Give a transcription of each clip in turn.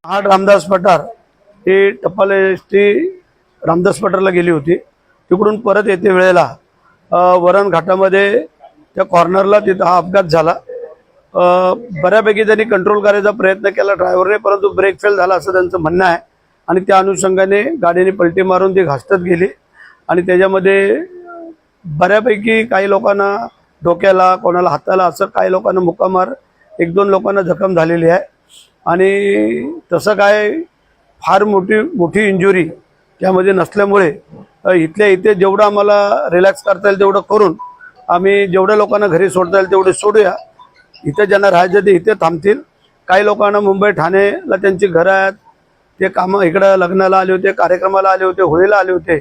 आठ रामदास पठार ही टपाल एसटी रामदास पठारला गेली होती। तिकडून परत येते वेळेला वरण घाटामध्ये त्या कॉर्नरला तिथं हा अपघात झाला। बऱ्यापैकी त्यांनी कंट्रोल करायचा प्रयत्न केला ड्रायव्हरने, परंतु ब्रेक फेल झाला असं त्यांचं म्हणणं आहे आणि त्या अनुषंगाने गाडीने पलटी मारून ती घासत गेली आणि त्याच्यामध्ये बऱ्यापैकी काही लोकांना डोक्याला, कोणाला हाताला, असं काही लोकांना मुक्कामार, एक दोन लोकांना जखम झालेली आहे आणि तसं काय फार मोठी इंजुरी त्यामध्ये नसल्यामुळे इथल्या इथे जेवढं आम्हाला रिलॅक्स करता येईल तेवढं करून आम्ही जेवढ्या लोकांना घरी सोडता येईल तेवढे सोडूया। इथे ज्यांना राहायचं ते इथे थांबतील। काही लोकांना मुंबई ठाणेला त्यांची घरं आहेत, ते कामं इकडं लग्नाला आले होते, कार्यक्रमाला आले होते, होळीला आले होते,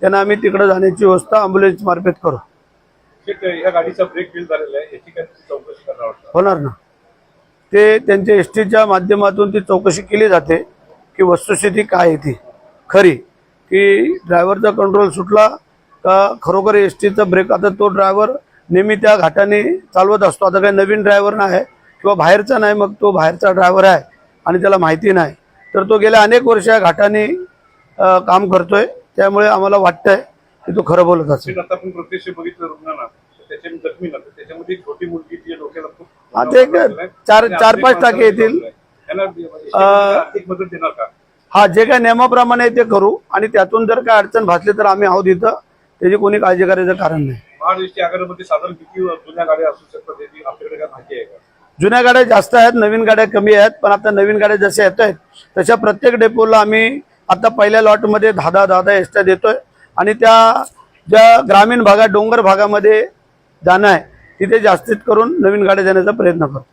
त्यांना आम्ही तिकडे जाण्याची व्यवस्था ॲम्ब्युलन्स मार्फत करू। या गाडीचा ब्रेक फेल झालेला आहे, याची काय चौकशी करणार होणार ना, ते त्यांच्या एसटीच्या माध्यमातून ती चौकशी केली जाते की वस्तुस्थिती काय आहे ती खरी, की ड्रायव्हरचा कंट्रोल सुटला का खरोखर एसटीचा ब्रेक। आता तो ड्रायव्हर नेहमी त्या घाटाने चालवत असतो, आता काही नवीन ड्रायव्हर नाही आहे किंवा बाहेरचा नाही, मग तो बाहेरचा ड्रायव्हर आहे आणि त्याला माहिती नाही, तर तो गेल्या अनेक वर्ष या घाटाने काम करतोय, त्यामुळे आम्हाला वाटतंय की तो खरं बोलत असेल। आता आपण प्रत्यक्ष बघितलं रुग्णांना, त्याच्या जखमी नव्हतं, त्याच्यामध्ये छोटी मुलगी ती डोक्याला खूप आता एक 4-5 टाके येतील। आर्थिक मदत देणार का? हा, जे काय नियमाप्रमाणे ते करू आणि त्यातून जर काय अडचण भासली तर आम्ही आहोत इथं, त्याची कोणी काळजी करायचं कारण नाही। महाराष्ट्र आगारामध्ये साधारण किती जुन्या गाड्या असू शकतात याची आपल्याकडे काय माहिती आहे का? जुन्या गाड्या जास्त आहेत, नवीन गाड्या कमी आहेत, पण आता नवीन गाड्या जशा येत आहेत तशा प्रत्येक डेपोला आम्ही आता पहिल्या लॉटमध्ये 10 एसट्या देतोय आणि त्या ज्या ग्रामीण भागात, डोंगर भागामध्ये जाणं आहे तिथे जास्तीत करून नवीन गाड्या देण्याचा प्रयत्न करतो।